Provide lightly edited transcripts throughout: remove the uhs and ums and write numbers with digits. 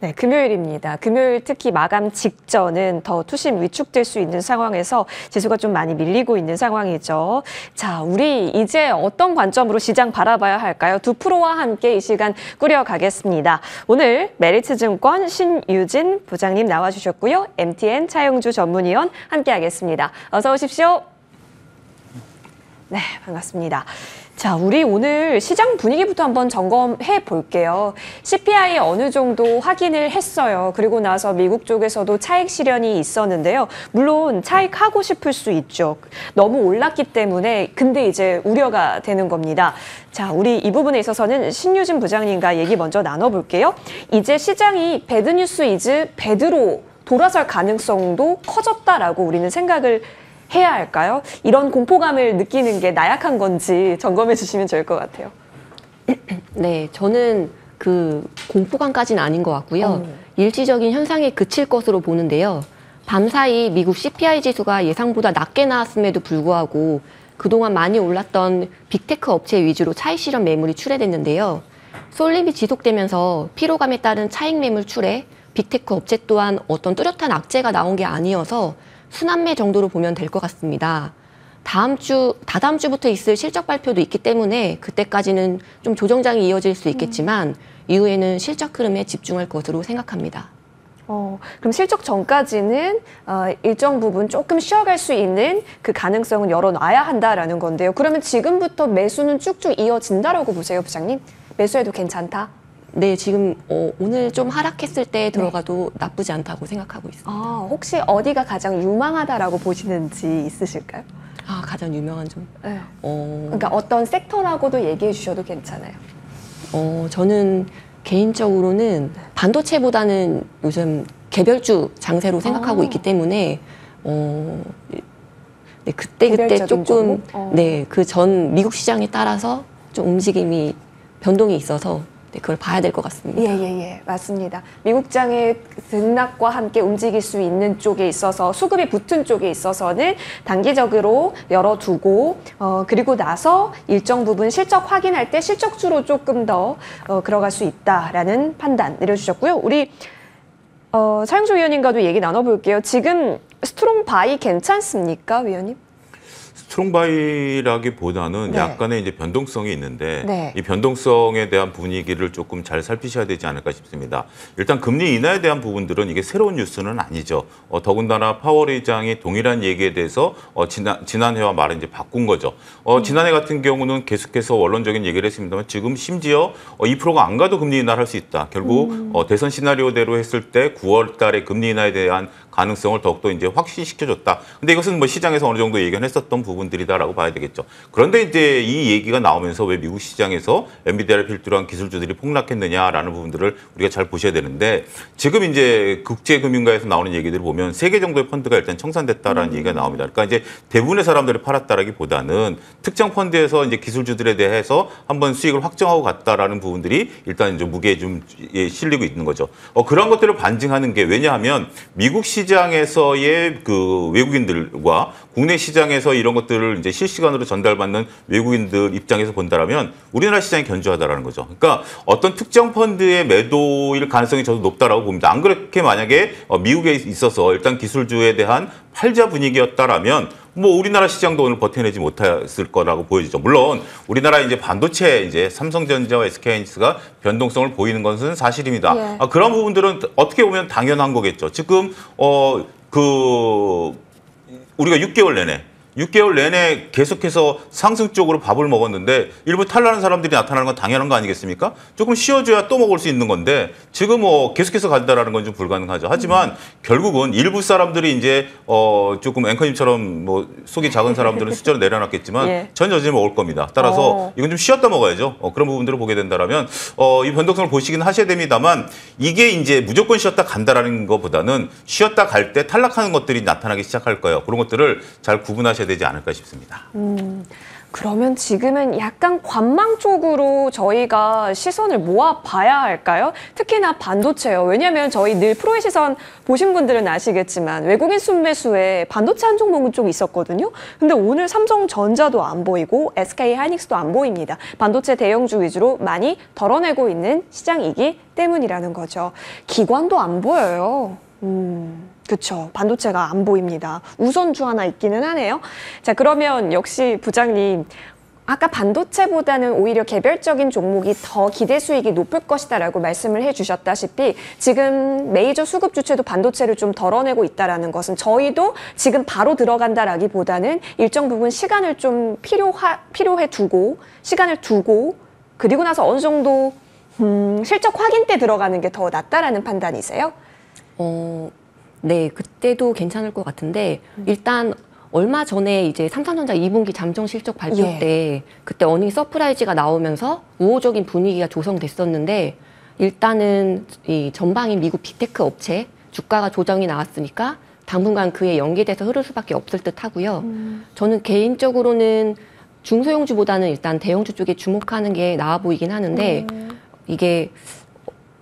네, 금요일입니다. 금요일 특히 마감 직전은 더 투심 위축될 수 있는 상황에서 지수가 좀 많이 밀리고 있는 상황이죠. 자, 우리 이제 어떤 관점으로 시장 바라봐야 할까요? 두 프로와 함께 이 시간 꾸려가겠습니다. 오늘 메리츠증권 신유진 부장님 나와주셨고요. MTN 차용주 전문위원 함께하겠습니다. 어서 오십시오. 네, 반갑습니다. 자, 우리 오늘 시장 분위기부터 한번 점검해 볼게요. CPI 어느 정도 확인을 했어요. 그리고 나서 미국 쪽에서도 차익 실현이 있었는데요. 물론 차익하고 싶을 수 있죠. 너무 올랐기 때문에 근데 이제 우려가 되는 겁니다. 자, 우리 이 부분에 있어서는 신유진 부장님과 얘기 먼저 나눠볼게요. 이제 시장이 배드뉴스 이즈 배드로 돌아설 가능성도 커졌다라고 우리는 생각을 해야 할까요? 이런 공포감을 느끼는 게 나약한 건지 점검해 주시면 좋을 것 같아요. 네, 저는 그 공포감까지는 아닌 것 같고요. 일시적인 현상에 그칠 것으로 보는데요. 밤사이 미국 CPI 지수가 예상보다 낮게 나왔음에도 불구하고 그동안 많이 올랐던 빅테크 업체 위주로 차익 실현 매물이 출회됐는데요. 쏠림이 지속되면서 피로감에 따른 차익 매물 출회, 빅테크 업체 또한 어떤 뚜렷한 악재가 나온 게 아니어서 순환매 정도로 보면 될 것 같습니다. 다다음 주부터 있을 실적 발표도 있기 때문에 그때까지는 좀 조정장이 이어질 수 있겠지만 이후에는 실적 흐름에 집중할 것으로 생각합니다. 그럼 실적 전까지는 일정 부분 조금 쉬어갈 수 있는 그 가능성은 열어놔야 한다라는 건데요. 그러면 지금부터 매수는 쭉쭉 이어진다라고 보세요, 부장님? 매수해도 괜찮다? 네, 지금 오늘 좀 하락했을 때 들어가도 나쁘지 않다고 생각하고 있습니다. 혹시 어디가 가장 유망하다라고 보시는지 있으실까요? 가장 유명한 좀. 네. 그러니까 어떤 섹터라고도 얘기해 주셔도 괜찮아요. 저는 개인적으로는 반도체보다는 요즘 개별주 장세로 생각하고 있기 때문에 네, 그때 조금 네, 그 전 미국 시장에 따라서 좀 움직임이 변동이 있어서 네, 그걸 봐야 될 것 같습니다. 예, 맞습니다. 미국장의 등락과 함께 움직일 수 있는 쪽에 있어서 수급이 붙은 쪽에 있어서는 단기적으로 열어두고 그리고 나서 일정 부분 실적 확인할 때 실적주로 조금 더 들어갈 수 있다라는 판단 내려주셨고요. 우리 차용주 위원님과도 얘기 나눠볼게요. 지금 스트롱 바이 괜찮습니까, 위원님? 스트롱바이라기보다는 약간의 이제 변동성이 있는데 이 변동성에 대한 분위기를 조금 잘 살피셔야 되지 않을까 싶습니다. 일단 금리 인하에 대한 부분들은 이게 새로운 뉴스는 아니죠. 더군다나 파월 의장이 동일한 얘기에 대해서 지난해와 말을 이제 바꾼 거죠. 지난해 같은 경우는 계속해서 원론적인 얘기를 했습니다만 지금 심지어 2%가 안 가도 금리 인하를 할 수 있다. 결국 대선 시나리오대로 했을 때 9월 달에 금리 인하에 대한 가능성을 더욱더 이제 확신시켜줬다. 근데 이것은 뭐 시장에서 어느 정도 예견했었던 부분들이다라고 봐야 되겠죠. 그런데 이제 이 얘기가 나오면서 왜 미국 시장에서 엔비디아를 필두로 한 기술주들이 폭락했느냐라는 부분들을 우리가 잘 보셔야 되는데 지금 이제 국제금융가에서 나오는 얘기들을 보면 3개 정도의 펀드가 일단 청산됐다라는 얘기가 나옵니다. 그러니까 이제 대부분의 사람들이 팔았다라기보다는 특정 펀드에서 이제 기술주들에 대해서 한번 수익을 확정하고 갔다라는 부분들이 일단 이제 무게에 좀 실리고 있는 거죠. 그런 것들을 반증하는 게 왜냐하면 미국 시장에서의 그 외국인들과 국내 시장에서 이런 것들을 이제 실시간으로 전달받는 외국인들 입장에서 본다라면 우리나라 시장이 견조하다라는 거죠. 그러니까 어떤 특정 펀드의 매도일 가능성이 저도 높다라고 봅니다. 안 그렇게 만약에 미국에 있어서 일단 기술주에 대한 팔자 분위기였다라면 뭐 우리나라 시장도 오늘 버텨내지 못했을 거라고 보여지죠. 물론 우리나라 이제 반도체 이제 삼성전자와 SK하이닉스가 변동성을 보이는 것은 사실입니다. 그런 부분들은 어떻게 보면 당연한 거겠죠. 지금 우리가 6개월 내내 계속해서 상승 쪽으로 밥을 먹었는데 일부 탈라는 사람들이 나타나는 건 당연한 거 아니겠습니까? 조금 쉬어줘야 또 먹을 수 있는 건데 지금 계속해서 간다라는 건 좀 불가능하죠. 하지만 결국은 일부 사람들이 이제 조금 앵커님처럼 뭐 속이 작은 사람들은 숫자로 내려놨겠지만 전 여전히 먹을 겁니다. 따라서 이건 좀 쉬었다 먹어야죠. 그런 부분들을 보게 된다라면 이 변동성을 보시긴 하셔야 됩니다만 이게 이제 무조건 쉬었다 간다라는 것보다는 쉬었다 갈 때 탈락하는 것들이 나타나기 시작할 거예요. 그런 것들을 잘 구분하셔야 되지 않을까 싶습니다. 그러면 지금은 약간 관망 쪽으로 저희가 시선을 모아 봐야 할까요? 특히나 반도체요. 왜냐하면 저희 늘 프로의 시선 보신 분들은 아시겠지만 외국인 순매수에 반도체 한 종목은 좀 있었거든요. 근데 오늘 삼성전자도 안 보이고 SK 하이닉스도 안 보입니다. 반도체 대형주 위주로 많이 덜어내고 있는 시장이기 때문이라는 거죠. 기관도 안 보여요. 그렇죠. 반도체가 안 보입니다. 우선주 하나 있기는 하네요. 자, 그러면 역시 부장님, 아까 반도체보다는 오히려 개별적인 종목이 더 기대 수익이 높을 것이다라고 말씀을 해주셨다시피 지금 메이저 수급 주체도 반도체를 좀 덜어내고 있다라는 것은 저희도 지금 바로 들어간다라기보다는 일정 부분 시간을 좀 필요해 두고 시간을 두고 그리고 나서 어느 정도 실적 확인 때 들어가는 게 더 낫다라는 판단이세요? 네, 그때도 괜찮을 것 같은데 일단 얼마 전에 이제 삼성전자 2분기 잠정 실적 발표 때 그때 어닝 서프라이즈가 나오면서 우호적인 분위기가 조성됐었는데 일단은 이 전방인 미국 빅테크 업체 주가가 조정이 나왔으니까 당분간 그에 연계돼서 흐를 수밖에 없을 듯 하고요. 저는 개인적으로는 중소형주보다는 일단 대형주 쪽에 주목하는 게 나아 보이긴 하는데 이게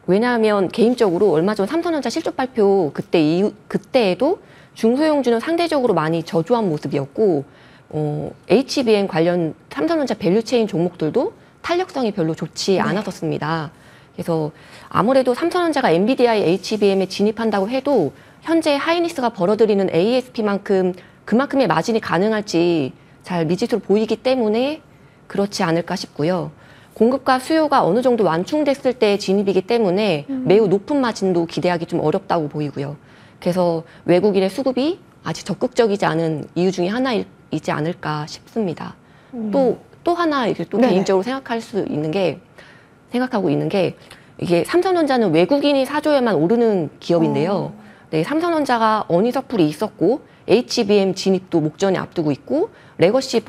왜냐하면 개인적으로 얼마 전 삼성전자 실적 발표 그때에도 중소형주는 상대적으로 많이 저조한 모습이었고 HBM 관련 삼성전자 밸류체인 종목들도 탄력성이 별로 좋지 않았었습니다. 그래서 아무래도 삼성전자가 엔비디아의 HBM에 진입한다고 해도 현재 하이닉스가 벌어들이는 ASP만큼 그만큼의 마진이 가능할지 잘 미지수로 보이기 때문에 그렇지 않을까 싶고요. 공급과 수요가 어느 정도 완충됐을 때 진입이기 때문에 매우 높은 마진도 기대하기 좀 어렵다고 보이고요. 그래서 외국인의 수급이 아직 적극적이지 않은 이유 중에 하나이지 않을까 싶습니다. 또 하나 이렇게 또 개인적으로 생각하고 있는 게 이게 삼성전자는 외국인이 사줘야만 오르는 기업인데요. 네, 삼성전자가 어니서플이 있었고 HBM 진입도 목전에 앞두고 있고 레거시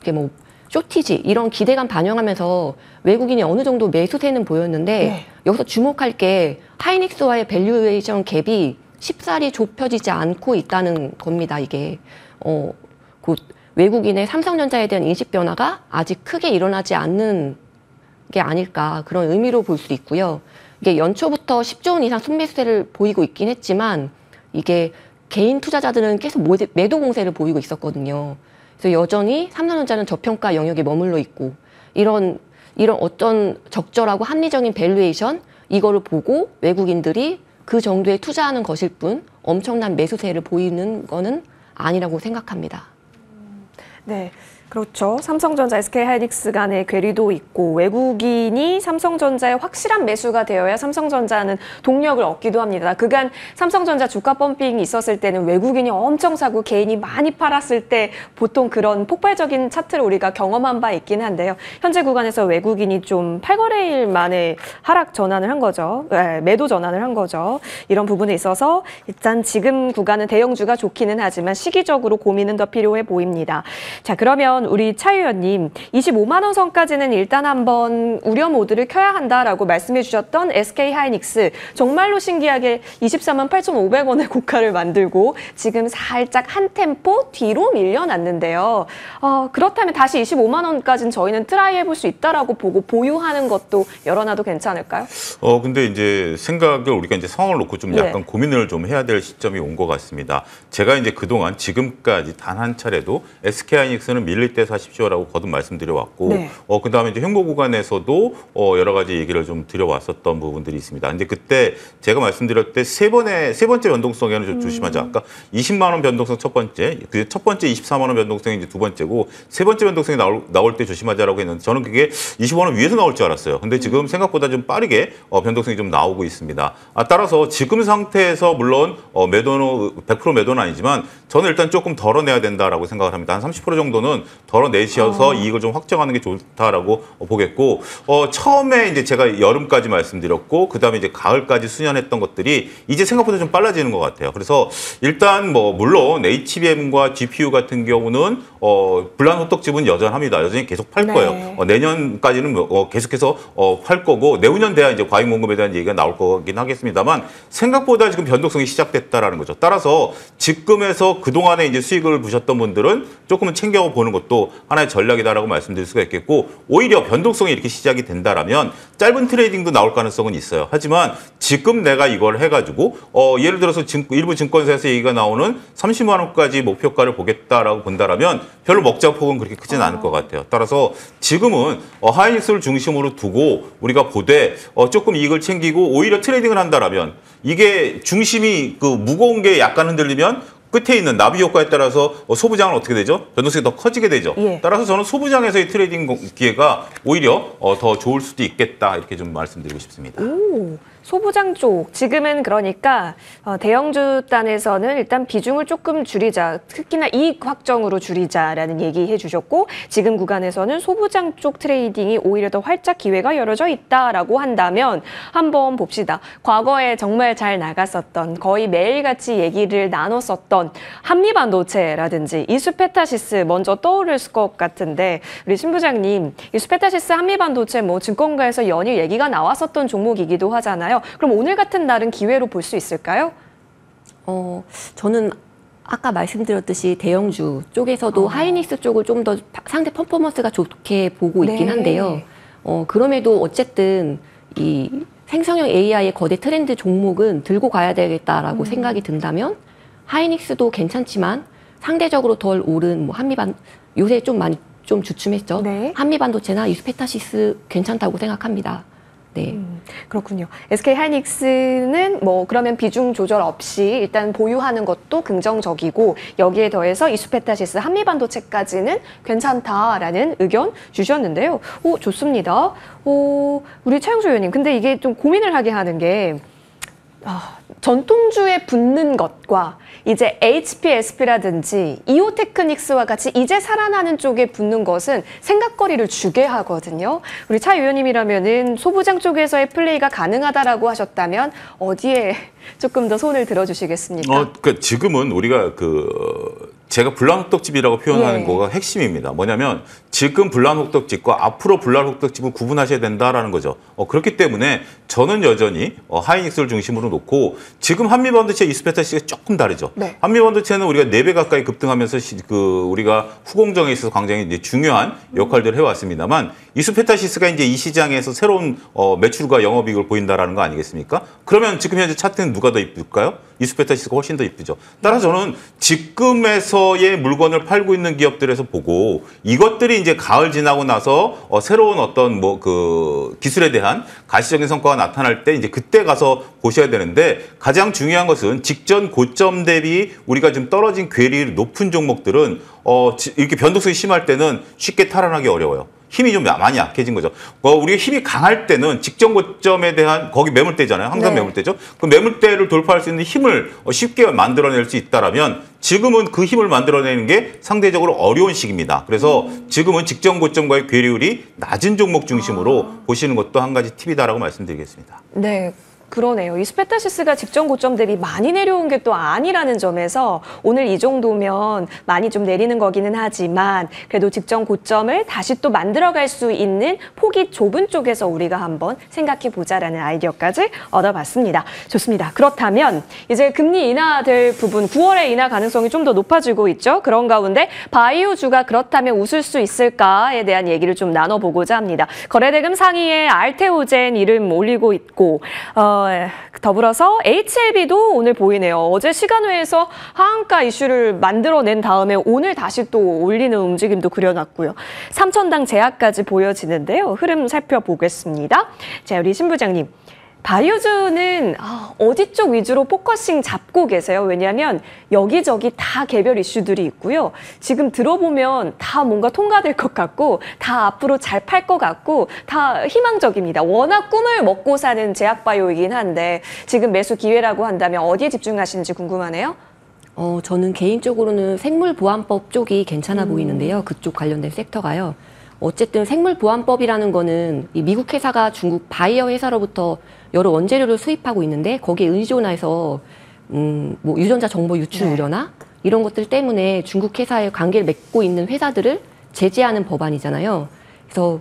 이게 뭐 쇼티지 이런 기대감 반영하면서 외국인이 어느 정도 매수세는 보였는데 여기서 주목할 게 하이닉스와의 밸류에이션 갭이 쉽사리 좁혀지지 않고 있다는 겁니다. 이게 곧 외국인의 삼성전자에 대한 인식 변화가 아직 크게 일어나지 않는 게 아닐까 그런 의미로 볼 수 있고요. 이게 연초부터 10조 원 이상 순매수세를 보이고 있긴 했지만 이게 개인 투자자들은 계속 매도 공세를 보이고 있었거든요. 그래서 여전히 삼성전자는 저평가 영역에 머물러 있고 이런 어떤 적절하고 합리적인 밸류에이션 이거를 보고 외국인들이 그 정도에 투자하는 것일 뿐 엄청난 매수세를 보이는 거는 아니라고 생각합니다. 네. 그렇죠. 삼성전자, SK하이닉스 간의 괴리도 있고 외국인이 삼성전자에 확실한 매수가 되어야 삼성전자는 동력을 얻기도 합니다. 그간 삼성전자 주가 펌핑이 있었을 때는 외국인이 엄청 사고 개인이 많이 팔았을 때 보통 그런 폭발적인 차트를 우리가 경험한 바 있긴 한데요. 현재 구간에서 외국인이 좀 8거래일 만에 하락 전환을 한 거죠. 네, 매도 전환을 한 거죠. 이런 부분에 있어서 일단 지금 구간은 대형주가 좋기는 하지만 시기적으로 고민은 더 필요해 보입니다. 자, 그러면 우리 차 의원님 25만 원 선까지는 일단 한번 우려 모드를 켜야 한다라고 말씀해 주셨던 SK하이닉스 정말로 신기하게 24만 8,500원의 고가를 만들고 지금 살짝 한 템포 뒤로 밀려났는데요. 그렇다면 다시 25만 원까지는 저희는 트라이 해볼 수 있다라고 보고 보유하는 것도 열어놔도 괜찮을까요? 근데 이제 생각을 우리가 이제 상황을 놓고 좀 약간 고민을 좀 해야 될 시점이 온 것 같습니다. 제가 이제 그동안 지금까지 단 한 차례도 SK하이닉스는 밀릴 때 사십시오라고 거듭 말씀드려왔고, 그다음에 이제 횡보 구간에서도 여러 가지 얘기를 좀 드려왔었던 부분들이 있습니다. 근데 그때 제가 말씀드렸을 때 세 번째 변동성에는 좀 조심하자. 아까 20만 원 변동성 첫 번째, 그 첫 번째 24만 원 변동성이 이제 두 번째고 세 번째 변동성이 나올 때 조심하자라고 했는데 저는 그게 25만 원 위에서 나올 줄 알았어요. 근데 지금 생각보다 좀 빠르게 변동성이 좀 나오고 있습니다. 따라서 지금 상태에서 물론 매도는 100% 매도는 아니지만 저는 일단 조금 덜어내야 된다라고 생각을 합니다. 한 30% 정도는 덜어내셔서 이익을 좀 확정하는 게 좋다라고 보겠고, 처음에 이제 제가 여름까지 말씀드렸고, 그 다음에 이제 가을까지 수년했던 것들이 이제 생각보다 좀 빨라지는 것 같아요. 그래서 일단 뭐 물론 HBM과 GPU 같은 경우는 불란 호떡집은 여전합니다. 여전히 계속 팔 거예요. 내년까지는 계속해서 팔 거고 내후년 돼야 이제 과잉 공급에 대한 얘기가 나올 거긴 하겠습니다만 생각보다 지금 변동성이 시작됐다라는 거죠. 따라서 지금에서 그동안에 이제 수익을 보셨던 분들은 조금은 챙겨보는 것도 것도 하나의 전략이다라고 말씀드릴 수가 있겠고 오히려 변동성이 이렇게 시작이 된다라면 짧은 트레이딩도 나올 가능성은 있어요. 하지만 지금 내가 이걸 해가지고 예를 들어서 일부 증권사에서 얘기가 나오는 30만 원까지 목표가를 보겠다라고 본다라면 별로 먹자폭은 그렇게 크지는 않을 것 같아요. 따라서 지금은 하이닉스를 중심으로 두고 우리가 보되 조금 이익을 챙기고 오히려 트레이딩을 한다라면 이게 중심이 그 무거운 게 약간 흔들리면 끝에 있는 나비 효과에 따라서 소부장은 어떻게 되죠? 변동성이 더 커지게 되죠. 예. 따라서 저는 소부장에서의 트레이딩 기회가 오히려 더 좋을 수도 있겠다 이렇게 좀 말씀드리고 싶습니다. 오, 소부장 쪽 지금은 그러니까 대형주 단에서는 일단 비중을 조금 줄이자, 특히나 이익 확정으로 줄이자라는 얘기해 주셨고 지금 구간에서는 소부장 쪽 트레이딩이 오히려 더 활짝 기회가 열어져 있다라고 한다면 한번 봅시다. 과거에 정말 잘 나갔었던 거의 매일같이 얘기를 나눴었던 한미반도체라든지 이수페타시스 먼저 떠오를 것 같은데 우리 신 부장님 이수페타시스 한미반도체 뭐 증권가에서 연일 얘기가 나왔었던 종목이기도 하잖아요. 그럼 오늘 같은 날은 기회로 볼 수 있을까요? 저는 아까 말씀드렸듯이 대형주 쪽에서도 하이닉스 쪽을 좀 더 상대 퍼포먼스가 좋게 보고 있긴 한데요. 그럼에도 어쨌든 이 생성형 AI의 거대 트렌드 종목은 들고 가야 되겠다라고 생각이 든다면 하이닉스도 괜찮지만 상대적으로 덜 오른 뭐 요새 좀 많이 좀 주춤했죠. 네. 한미반도체나 이수페타시스 괜찮다고 생각합니다. 네. 그렇군요. SK 하이닉스는 뭐 그러면 비중 조절 없이 일단 보유하는 것도 긍정적이고 여기에 더해서 이수페타시스 한미반도체까지는 괜찮다라는 의견 주셨는데요. 오, 좋습니다. 우리 차영수 의원님, 근데 이게 좀 고민을 하게 하는 게 전통주에 붙는 것과 이제 HPSP라든지 이오테크닉스와 같이 이제 살아나는 쪽에 붙는 것은 생각거리를 주게 하거든요. 우리 차 의원님이라면은 소부장 쪽에서의 플레이가 가능하다라고 하셨다면 어디에 조금 더 손을 들어주시겠습니까? 그러니까 지금은 우리가 제가 불란호떡집이라고 표현하는 예. 거가 핵심입니다. 뭐냐면 지금 불란호떡집과 앞으로 불란호떡집을 구분하셔야 된다라는 거죠. 그렇기 때문에 저는 여전히 하이닉스를 중심으로 놓고 지금 한미반도체 이수페타시스가 조금 다르죠. 네. 한미반도체는 우리가 4배 가까이 급등하면서 우리가 후공정에 있어서 굉장히 이제 중요한 역할들을 해왔습니다만 이수페타시스가 이제 이 시장에서 새로운 매출과 영업이익을 보인다라는 거 아니겠습니까? 그러면 지금 현재 차트는 누가 더 이쁠까요? 이수페타시스가 훨씬 더 이쁘죠. 따라서 저는 지금에서의 물건을 팔고 있는 기업들에서 보고 이것들이 이제 가을 지나고 나서 새로운 어떤 기술에 대한 가시적인 성과가 나타날 때 이제 그때 가서 보셔야 되는데 가장 중요한 것은 직전 고점 대비 우리가 좀 떨어진 괴리율이 높은 종목들은 이렇게 변동성이 심할 때는 쉽게 탈환하기 어려워요. 힘이 좀 많이 약해진 거죠. 우리가 힘이 강할 때는 직전 고점에 대한 거기 매물대잖아요. 항상 네. 매물대죠. 그 매물대를 돌파할 수 있는 힘을 쉽게 만들어낼 수 있다라면 지금은 그 힘을 만들어내는 게 상대적으로 어려운 시기입니다. 그래서 지금은 직전 고점과의 괴리율이 낮은 종목 중심으로 보시는 것도 한 가지 팁이다라고 말씀드리겠습니다. 네. 그러네요. 이수페타시스가 직전 고점 대비 많이 내려온 게 또 아니라는 점에서 오늘 이 정도면 많이 좀 내리는 거기는 하지만 그래도 직전 고점을 다시 또 만들어갈 수 있는 폭이 좁은 쪽에서 우리가 한번 생각해 보자라는 아이디어까지 얻어봤습니다. 좋습니다. 그렇다면 이제 금리 인하될 부분 9월에 인하 가능성이 좀 더 높아지고 있죠. 그런 가운데 바이오주가 그렇다면 웃을 수 있을까에 대한 얘기를 좀 나눠보고자 합니다. 거래대금 상위에 알테오젠 이름 올리고 있고 더불어서 HLB도 오늘 보이네요. 어제 시간외에서 하한가 이슈를 만들어낸 다음에 오늘 다시 또 올리는 움직임도 그려놨고요. 3천당 제약까지 보여지는데요. 흐름 살펴보겠습니다. 자, 우리 신 부장님. 바이오주는 어디 쪽 위주로 포커싱 잡고 계세요? 왜냐하면 여기저기 다 개별 이슈들이 있고요. 지금 들어보면 다 뭔가 통과될 것 같고 다 앞으로 잘 팔 것 같고 다 희망적입니다. 워낙 꿈을 먹고 사는 제약바이오이긴 한데 지금 매수 기회라고 한다면 어디에 집중하시는지 궁금하네요. 저는 개인적으로는 생물보안법 쪽이 괜찮아 보이는데요. 그쪽 관련된 섹터가요. 어쨌든 생물보안법이라는 거는 이 미국 회사가 중국 바이어 회사로부터 여러 원재료를 수입하고 있는데 거기에 의존해서 뭐 유전자 정보 유출 우려나 이런 것들 때문에 중국 회사에 관계를 맺고 있는 회사들을 제재하는 법안이잖아요. 그래서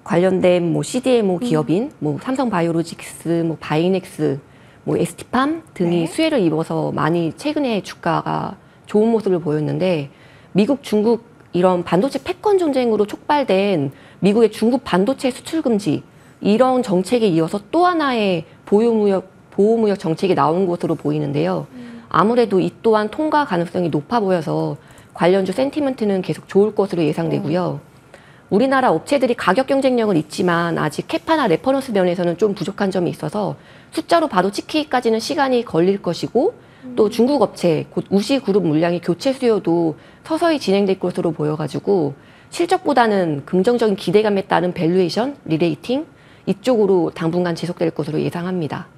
관련된 뭐 CDMO 기업인 뭐 삼성바이오로직스, 뭐 바이넥스, 뭐 ST팜 등이 수혜를 입어서 많이 최근에 주가가 좋은 모습을 보였는데 미국, 중국 이런 반도체 패권 전쟁으로 촉발된 미국의 중국 반도체 수출 금지 이런 정책에 이어서 또 하나의 보호무역 정책이 나온 것으로 보이는데요. 아무래도 이 또한 통과 가능성이 높아 보여서 관련주 센티먼트는 계속 좋을 것으로 예상되고요. 우리나라 업체들이 가격 경쟁력은 있지만 아직 캐파나 레퍼런스 면에서는 좀 부족한 점이 있어서 숫자로 봐도 찍히기까지는 시간이 걸릴 것이고 또 중국 업체, 곧 우시그룹 물량의 교체 수요도 서서히 진행될 것으로 보여가지고 실적보다는 긍정적인 기대감에 따른 밸류에이션, 리레이팅 이쪽으로 당분간 지속될 것으로 예상합니다.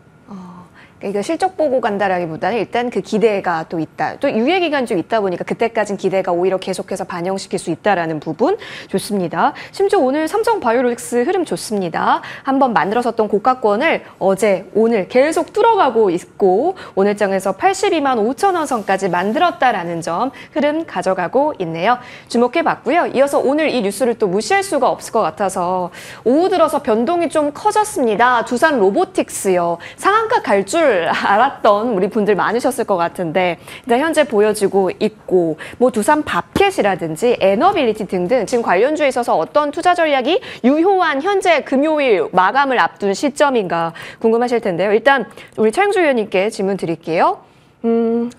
그러니까 실적 보고 간다라기보다는 일단 그 기대가 또 있다. 또 유예 기간 좀 있다 보니까 그때까진 기대가 오히려 계속해서 반영시킬 수 있다라는 부분 좋습니다. 심지어 오늘 삼성 바이오로직스 흐름 좋습니다. 한번 만들어섰던 고가권을 어제, 오늘 계속 뚫어가고 있고 오늘 장에서 82만 5천 원 선까지 만들었다라는 점 흐름 가져가고 있네요. 주목해봤고요. 이어서 오늘 이 뉴스를 또 무시할 수가 없을 것 같아서 오후 들어서 변동이 좀 커졌습니다. 두산 로보틱스요. 상한가 갈 줄 알았던 우리 분들 많으셨을 것 같은데 일단 현재 보여지고 있고 뭐 두산 밥켓이라든지 에너빌리티 등등 지금 관련주에 있어서 어떤 투자 전략이 유효한 현재 금요일 마감을 앞둔 시점인가 궁금하실 텐데요. 일단 우리 차영주 의원님께 질문 드릴게요.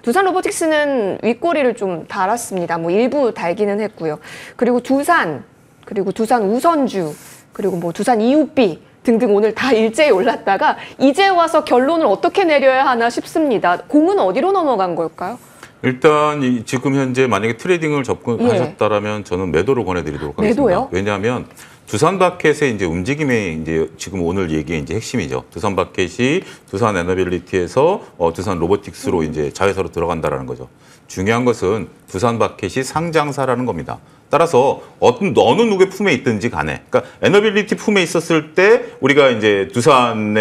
두산 로보틱스는 윗꼬리를 좀 달았습니다. 뭐 일부 달기는 했고요. 그리고 두산 우선주, 그리고 뭐 두산 이웃비 등등 오늘 다 일제히 올랐다가 이제 와서 결론을 어떻게 내려야 하나 싶습니다. 공은 어디로 넘어간 걸까요? 일단 지금 현재 만약에 트레이딩을 접근하셨다라면 저는 매도를 권해드리도록 하겠습니다. 매도요? 왜냐하면 두산바켓의 이제 움직임이 이제 지금 오늘 얘기의 이제 핵심이죠. 두산바켓이 두산 에너빌리티에서 두산 로보틱스로 이제 자회사로 들어간다라는 거죠. 중요한 것은 두산바켓이 상장사라는 겁니다. 따라서 어느 누구의 품에 있든지 간에, 그러니까 에너빌리티 품에 있었을 때 우리가 이제 두산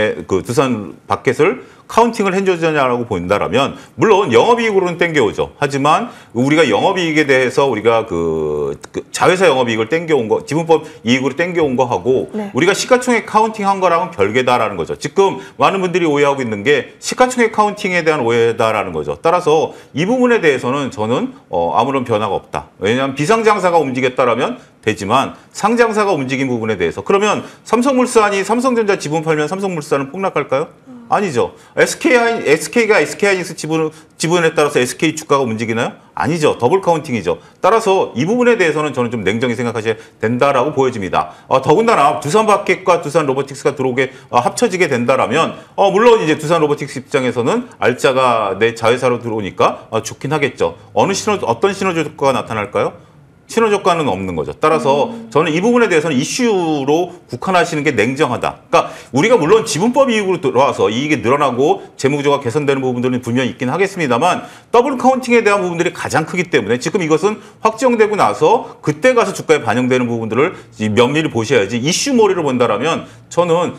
바켓을 카운팅을 해주냐라고 본다라면 물론 영업이익으로는 땡겨오죠. 하지만 우리가 영업이익에 대해서 우리가 그 자회사 영업이익을 땡겨온 거, 지분법 이익으로 땡겨온 거하고 네. 우리가 시가총액 카운팅한 거랑은 별개다라는 거죠. 지금 많은 분들이 오해하고 있는 게 시가총액 카운팅에 대한 오해다라는 거죠. 따라서 이 부분에 대해서는 저는 아무런 변화가 없다. 왜냐하면 비상장사가 움직였다라면 되지만 상장사가 움직인 부분에 대해서 그러면 삼성물산이 삼성전자 지분 팔면 삼성물산은 폭락할까요? 아니죠. SK가 SK하이닉스 지분에 따라서 SK 주가가 움직이나요? 아니죠. 더블 카운팅이죠. 따라서 이 부분에 대해서는 저는 좀 냉정히 생각하셔야 된다라고 보여집니다. 더군다나 두산바켓과 두산 로보틱스가 들어오게 합쳐지게 된다라면 물론 이제 두산 로보틱스 입장에서는 알짜가 내 자회사로 들어오니까 좋긴 하겠죠. 어떤 시너지 효과가 나타날까요? 신호 효과는 없는 거죠. 따라서 저는 이 부분에 대해서는 이슈로 국한하시는 게 냉정하다. 그러니까 우리가 물론 지분법 이익으로 들어와서 이익이 늘어나고 재무구조가 개선되는 부분들은 분명히 있긴 하겠습니다만 더블 카운팅에 대한 부분들이 가장 크기 때문에 지금 이것은 확정되고 나서 그때 가서 주가에 반영되는 부분들을 면밀히 보셔야지 이슈머리로 본다라면 저는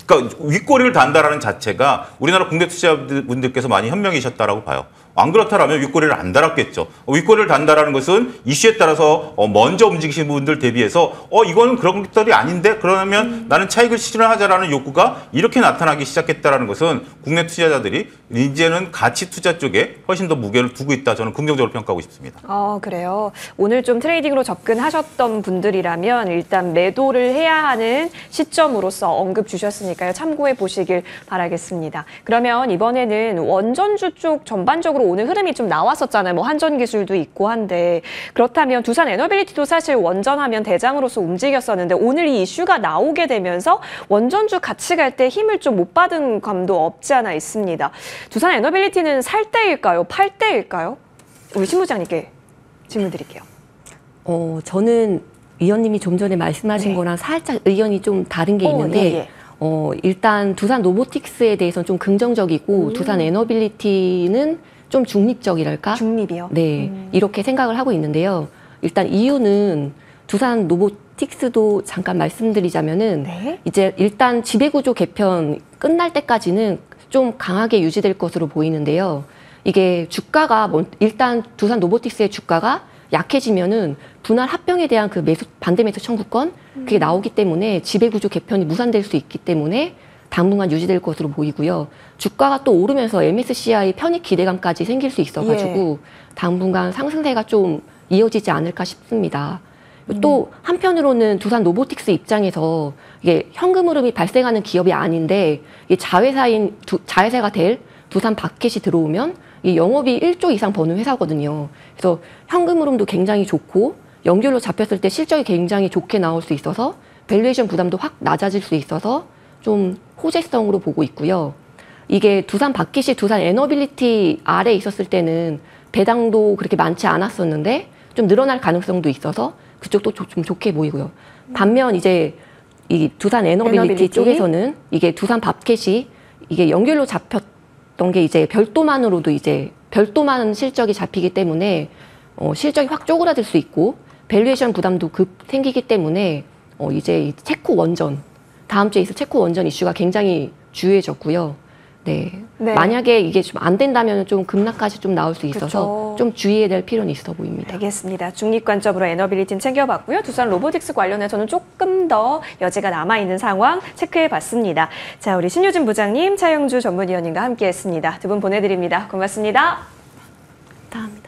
그러니까 윗꼬리를 단다라는 자체가 우리나라 국내 투자자분들께서 많이 현명이셨다라고 봐요. 안 그렇다면 윗꼬리를 안 달았겠죠. 윗꼬리를 단다라는 것은 이슈에 따라서 먼저 움직이시는 분들 대비해서 이거는 그런 것들이 아닌데 그러면 나는 차익을 실현하자라는 욕구가 이렇게 나타나기 시작했다라는 것은 국내 투자자들이 이제는 가치 투자 쪽에 훨씬 더 무게를 두고 있다. 저는 긍정적으로 평가하고 싶습니다. 그래요. 오늘 좀 트레이딩으로 접근하셨던 분들이라면 일단 매도를 해야 하는 시점으로서 언급 주셨으니까요. 참고해 보시길 바라겠습니다. 그러면 이번에는 원전주 쪽 전반적으로 오늘 흐름이 좀 나왔었잖아요. 뭐 한전기술도 있고 한데 그렇다면 두산 에너빌리티도 사실 원전하면 대장으로서 움직였었는데 오늘 이 이슈가 나오게 되면서 원전주 같이 갈 때 힘을 좀 못 받은 감도 없지 않아 있습니다. 두산 에너빌리티는 살 때일까요? 팔 때일까요? 우리 신부장님께 질문 드릴게요. 저는 위원님이 좀 전에 말씀하신 거랑 살짝 의견이 좀 다른 게 있는데 일단 두산 로보틱스에 대해서는 좀 긍정적이고 두산 에너빌리티는 좀 중립적이랄까? 중립이요? 네, 이렇게 생각을 하고 있는데요. 일단 이유는 두산 로보틱스도 잠깐 말씀드리자면은 이제 일단 지배구조 개편 끝날 때까지는 좀 강하게 유지될 것으로 보이는데요. 이게 주가가 일단 두산 로보틱스의 주가가 약해지면은 분할 합병에 대한 그 반대 매수 청구권 그게 나오기 때문에 지배구조 개편이 무산될 수 있기 때문에 당분간 유지될 것으로 보이고요. 주가가 또 오르면서 MSCI 편입 기대감까지 생길 수 있어가지고 당분간 상승세가 좀 이어지지 않을까 싶습니다. 또 한편으로는 두산 로보틱스 입장에서 이게 현금 흐름이 발생하는 기업이 아닌데 이게 자회사가 될 두산 바켓이 들어오면 이 영업이 1조 이상 버는 회사거든요. 그래서 현금 흐름도 굉장히 좋고 연결로 잡혔을 때 실적이 굉장히 좋게 나올 수 있어서 밸류에이션 부담도 확 낮아질 수 있어서 좀 호재성으로 보고 있고요. 이게 두산 바켓이 두산 에너빌리티 아래에 있었을 때는 배당도 그렇게 많지 않았었는데 좀 늘어날 가능성도 있어서 그쪽도 좀 좋게 보이고요. 반면 이제 이 두산 에너빌리티 쪽에서는 이게 두산 바켓이 이게 연결로 잡혔던 게 이제 별도만 실적이 잡히기 때문에 실적이 확 쪼그라들 수 있고 밸류에이션 부담도 급 생기기 때문에 이제 이 체코 원전 다음 주에 있을 체코 원전 이슈가 굉장히 주요해졌고요. 네. 만약에 이게 좀 안 된다면 좀 급락까지 좀 나올 수 있어서 좀 주의해야 될 필요는 있어 보입니다. 알겠습니다. 중립 관점으로 에너빌리티는 챙겨봤고요. 두산 로보틱스 관련해서는 조금 더 여지가 남아있는 상황 체크해봤습니다. 자, 우리 신유진 부장님, 차영주 전문위원님과 함께했습니다. 두 분 보내드립니다. 고맙습니다. 감사합니다.